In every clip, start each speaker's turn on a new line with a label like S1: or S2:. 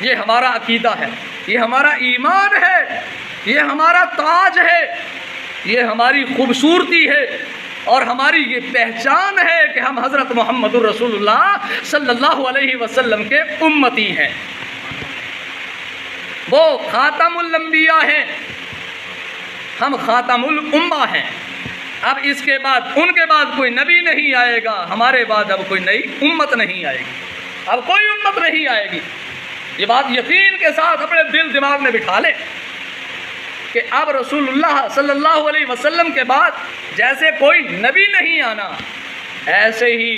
S1: یہ ہمارا عقیدہ ہے، یہ ہمارا ایمان ہے، یہ ہمارا تاج ہے، یہ ہماری خوبصورتی ہے اور ہماری یہ پہچان ہے کہ ہم حضرت محمد الرسول اللہ صلی اللہ علیہ وسلم کے امتی ہیں۔ وہ خاتم الانبیاء ہیں، ہم خاتم الامہ ہیں۔ اب اس کے بعد ان کے بعد کوئی نبی نہیں آئے گا، ہمارے بعد اب کوئی نئی امت نہیں آئے گی، اب کوئی امت نہیں آئے گی۔ یہ بات یقین کے ساتھ اپنے دل دماغ میں بٹھا لیں کہ اب رسول اللہ صلی اللہ علیہ وسلم کے بعد جیسے کوئی نبی نہیں آنا، ایسے ہی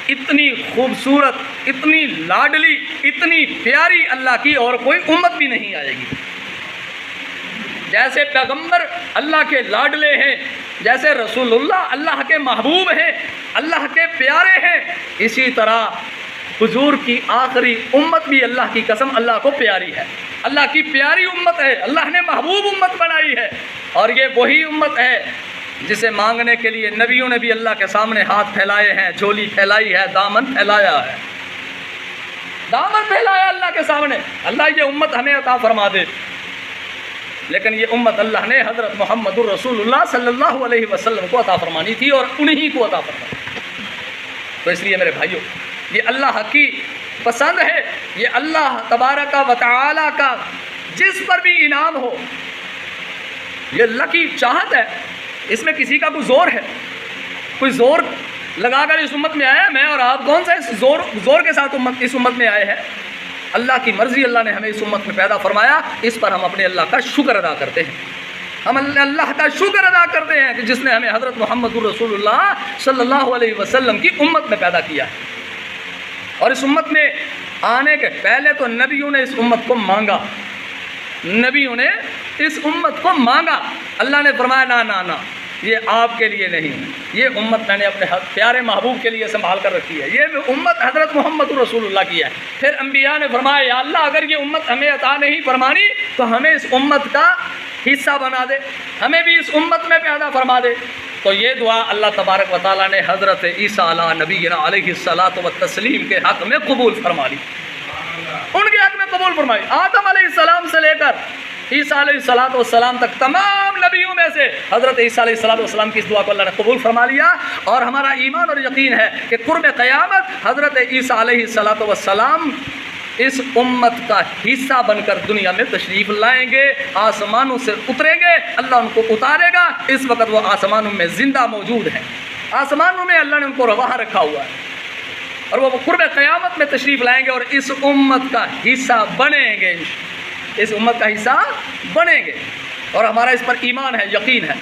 S1: اتنی خوبصورت، اتنی لاڈلی، اتنی پیاری اللہ کی اور کوئی امت بھی نہیں آئے گی۔ جیسے پیغمبر اللہ کے لاڈلے ہیں، جیسے رسول اللہ اللہ کے محبوب ہیں، اللہ کے پیارے ہیں، اسی طرح حضور کی آخری امت بھی اللہ کی قسم اللہ کو پیاری ہے، اللہ کی پیاری امت ہے، اللہ نے محبوب امت بنائی ہے۔ اور یہ وہی امت ہے جسے مانگنے کے لیے نبیوں نے بھی اللہ کے سامنے ہاتھ پھیلائے ہیں، جھولی پھیلائی ہے، دامن پھیلایا ہے، دامن پھیلایا اللہ کے سامنے، اللہ یہ امت ہمیں عطا فرما دے۔ لیکن یہ امت اللہ نے حضرت محمد الرسول اللہ صلی اللہ علیہ وسلم کو عطا فرمانی تھی اور انہی کو عطا فرمانی۔ تو اس لیے میرے بھائیوں، یہ اللہ کی پسند ہے، یہ اللہ تبارک و تعالی کا جس پر بھی انعام ہو، یہ اللہ کی چاہت ہے، اس میں کسی کا کوئی زور ہے؟ کوئی زور لگا کر اس امت میں آیا؟ میں اور آپ کون سا اس زور کے ساتھ اس امت میں آئے ہیں؟ اللہ کی مرضی، اللہ نے ہمیں اس امت میں پیدا فرمایا، اس پر ہم اپنے اللہ کا شکر ادا کرتے ہیں، ہم اللہ کا شکر ادا کرتے ہیں کہ جس نے ہمیں حضرت محمد الرسول اللہ صلی اللہ علیہ وسلم کی امت میں پیدا کیا ہے۔ اور اس امت میں آنے کے پہلے تو نبیوں نے اس امت کو مانگا، نبیوں نے اس امت کو مانگا، اللہ نے فرمایا نا نا نا، یہ آپ کے لیے نہیں، یہ امت میں نے اپنے پیارے محبوب کے لیے سنبھال کر رکھی ہے، یہ امت حضرت محمد رسول اللہ کی ہے۔ پھر انبیاء نے فرمایا یا اللہ اگر یہ امت ہمیں عطا نہیں فرمانی تو ہمیں اس امت کا حصہ بنا دے، ہمیں بھی اس امت میں پیدا فرما دے۔ تو یہ دعا اللہ تبارک و تعالیٰ نے حضرت عیسیٰ علیہ نبینا علیہ الصلاۃ والتسلیم کے حق میں قبول فرما لی، ان کے حق میں قبول فرمائی۔ آدم علیہ السلام سے لے کر عیسیٰ علیہ الصلاۃ والسلام تک تمام نبیوں میں سے حضرت عیسیٰ علیہ الصلاۃ والسلام کی اس دعا کو اللہ نے قبول فرما لیا، اور ہمارا ایمان اور یقین ہے کہ قرب قیامت حضرت عیسیٰ علیہ الصلاۃ والسلام اس امت کا حصہ بن کر دنیا میں تشریف لائیں گے، آسمانوں سے اتریں گے، اللہ ان کو اتارے گا، اس وقت وہ آسمانوں میں زندہ موجود ہیں، آسمانوں میں اللہ نے ان کو رواں رکھا ہوا ہے، اور وہ قرب قیامت میں تشریف لائیں گے اور اس امت کا حصہ بنیں گے، اس امت کا حصہ بنیں گے، اور ہمارا اس پر ایمان ہے، یقین ہے۔